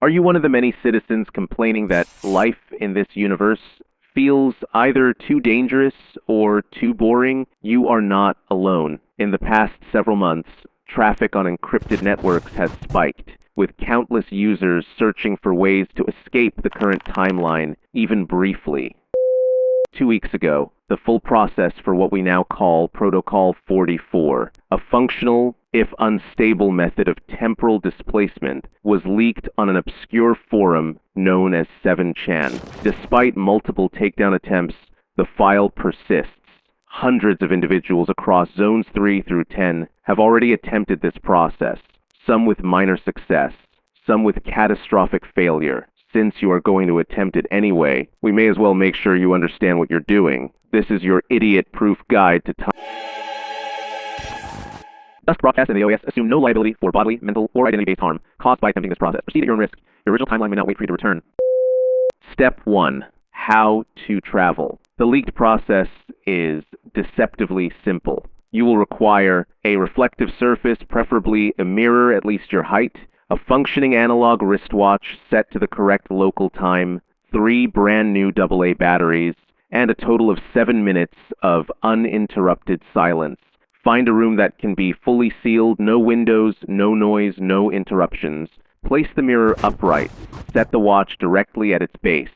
Are you one of the many citizens complaining that life in this universe feels either too dangerous or too boring? You are not alone. In the past several months, traffic on encrypted networks has spiked, with countless users searching for ways to escape the current timeline, even briefly. 2 weeks ago, the full process for what we now call Protocol 44, a functional, if unstable method of temporal displacement, was leaked on an obscure forum known as 7chan. Despite multiple takedown attempts, the file persists. Hundreds of individuals across Zones 3 through 10 have already attempted this process, some with minor success, some with catastrophic failure. Since you are going to attempt it anyway, we may as well make sure you understand what you're doing. This is your idiot-proof guide to time. Dusk broadcast and the OAS assume no liability for bodily, mental, or identity-based harm caused by attempting this process. Proceed at your own risk. Your original timeline may not wait for you to return. Step 1. How to travel. The leaked process is deceptively simple. You will require a reflective surface, preferably a mirror at least your height, a functioning analog wristwatch set to the correct local time, 3 brand new AA batteries, and a total of 7 minutes of uninterrupted silence. Find a room that can be fully sealed, no windows, no noise, no interruptions. Place the mirror upright. Set the watch directly at its base.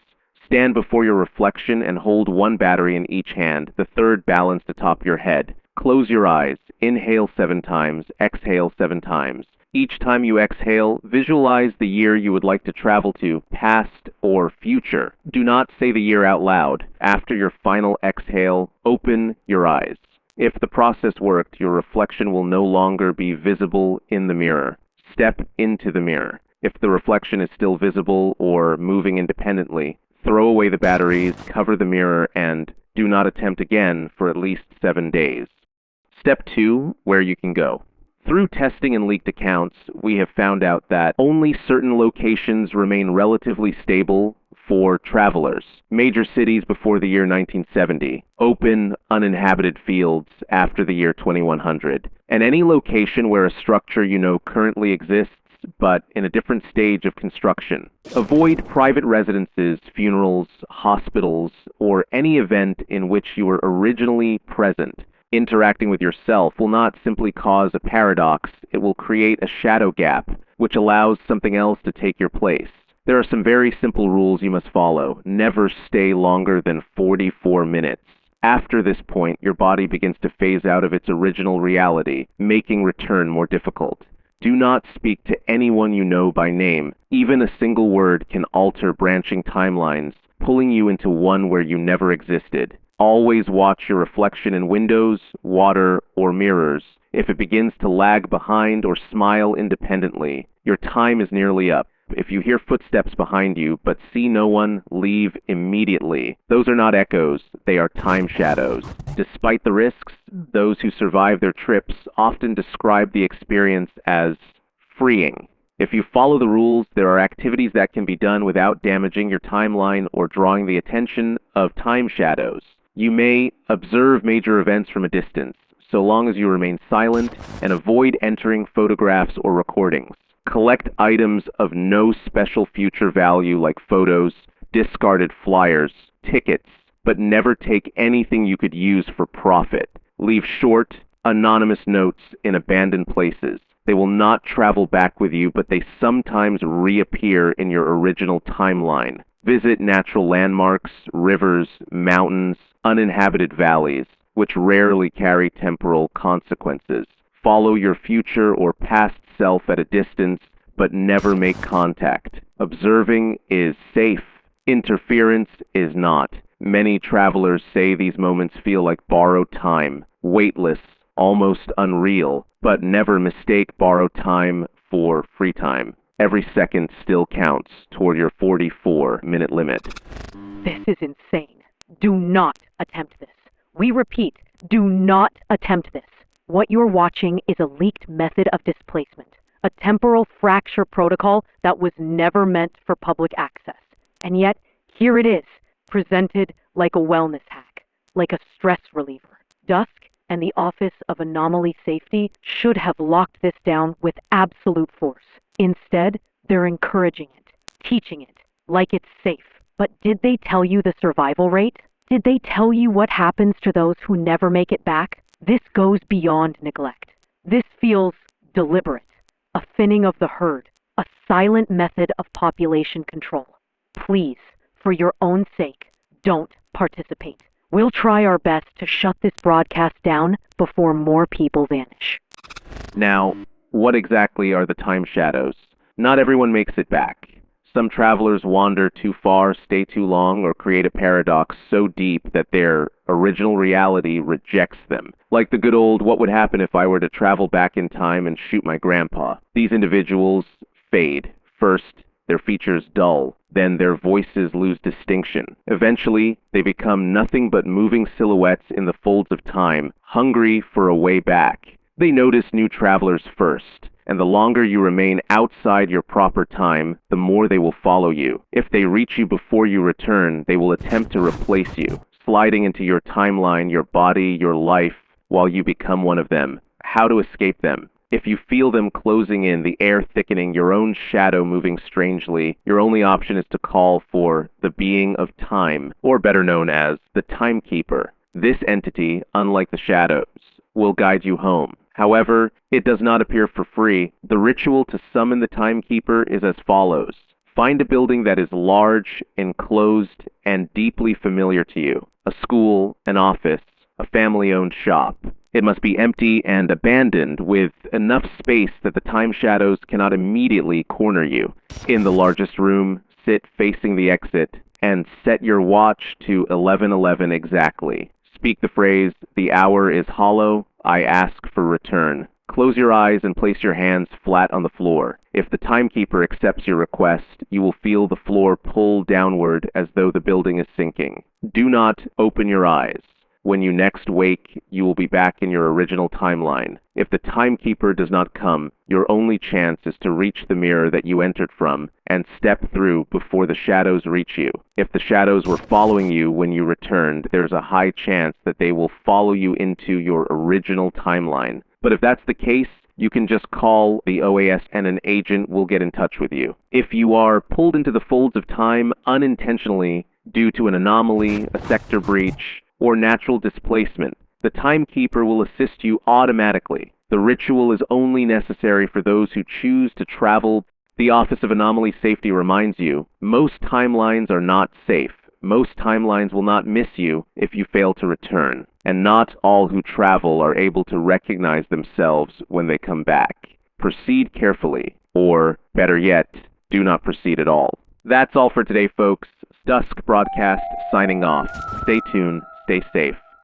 Stand before your reflection and hold 1 battery in each hand, the third balanced atop your head. Close your eyes. Inhale 7 times. Exhale 7 times. Each time you exhale, visualize the year you would like to travel to, past or future. Do not say the year out loud. After your final exhale, open your eyes. If the process worked, your reflection will no longer be visible in the mirror. Step into the mirror. If the reflection is still visible or moving independently, throw away the batteries, cover the mirror, and do not attempt again for at least 7 days. Step 2, where you can go. Through testing and leaked accounts, we have found out that only certain locations remain relatively stable for travelers. Major cities before the year 1970, open, uninhabited fields after the year 2100, and any location where a structure you know currently exists but in a different stage of construction. Avoid private residences, funerals, hospitals, or any event in which you were originally present. Interacting with yourself will not simply cause a paradox, it will create a shadow gap, which allows something else to take your place. There are some very simple rules you must follow. Never stay longer than 44 minutes. After this point, your body begins to phase out of its original reality, making return more difficult. Do not speak to anyone you know by name. Even a single word can alter branching timelines, pulling you into one where you never existed. Always watch your reflection in windows, water, or mirrors. If it begins to lag behind or smile independently, your time is nearly up. If you hear footsteps behind you but see no one, leave immediately. Those are not echoes, they are time shadows. Despite the risks, those who survive their trips often describe the experience as freeing. If you follow the rules, there are activities that can be done without damaging your timeline or drawing the attention of time shadows. You may observe major events from a distance, so long as you remain silent and avoid entering photographs or recordings. Collect items of no special future value like photos, discarded flyers, tickets, but never take anything you could use for profit. Leave short, anonymous notes in abandoned places. They will not travel back with you, but they sometimes reappear in your original timeline. Visit natural landmarks, rivers, mountains, uninhabited valleys, which rarely carry temporal consequences. Follow your future or past self at a distance, but never make contact. Observing is safe. Interference is not. Many travelers say these moments feel like borrowed time, weightless, almost unreal, but never mistake borrowed time for free time. Every second still counts toward your 44-minute limit. This is insane. Do not attempt this. We repeat, do not attempt this. What you're watching is a leaked method of displacement, a temporal fracture protocol that was never meant for public access. And yet, here it is, presented like a wellness hack, like a stress reliever. Dusk and the Office of Anomaly Safety should have locked this down with absolute force. Instead, they're encouraging it, teaching it like it's safe. But did they tell you the survival rate? Did they tell you what happens to those who never make it back? This goes beyond neglect. This feels deliberate, a thinning of the herd, a silent method of population control. Please, for your own sake, don't participate. We'll try our best to shut this broadcast down before more people vanish. Now, what exactly are the time shadows? Not everyone makes it back. Some travelers wander too far, stay too long, or create a paradox so deep that their original reality rejects them. Like the good old, what would happen if I were to travel back in time and shoot my grandpa? These individuals fade. First, their features dull. Then their voices lose distinction. Eventually, they become nothing but moving silhouettes in the folds of time, hungry for a way back. They notice new travelers first, and the longer you remain outside your proper time, the more they will follow you. If they reach you before you return, they will attempt to replace you, sliding into your timeline, your body, your life, while you become one of them. How to escape them? If you feel them closing in, the air thickening, your own shadow moving strangely, your only option is to call for the being of time, or better known as the timekeeper. This entity, unlike the shadows, will guide you home. However, it does not appear for free. The ritual to summon the timekeeper is as follows. Find a building that is large, enclosed, and deeply familiar to you. A school, an office, a family-owned shop. It must be empty and abandoned, with enough space that the time shadows cannot immediately corner you. In the largest room, sit facing the exit, and set your watch to 11:11 exactly. Speak the phrase, "The hour is hollow, I ask for return." Close your eyes and place your hands flat on the floor. If the timekeeper accepts your request, you will feel the floor pull downward as though the building is sinking. Do not open your eyes. When you next wake, you will be back in your original timeline. If the timekeeper does not come, your only chance is to reach the mirror that you entered from and step through before the shadows reach you. If the shadows were following you when you returned, there's a high chance that they will follow you into your original timeline. But if that's the case, you can just call the OAS and an agent will get in touch with you. If you are pulled into the folds of time unintentionally due to an anomaly, a sector breach, or natural displacement, the timekeeper will assist you automatically. The ritual is only necessary for those who choose to travel. The Office of Anomaly Safety reminds you, most timelines are not safe. Most timelines will not miss you if you fail to return. And not all who travel are able to recognize themselves when they come back. Proceed carefully, or better yet, do not proceed at all. That's all for today, folks. Dusk Broadcast signing off. Stay tuned. Stay safe.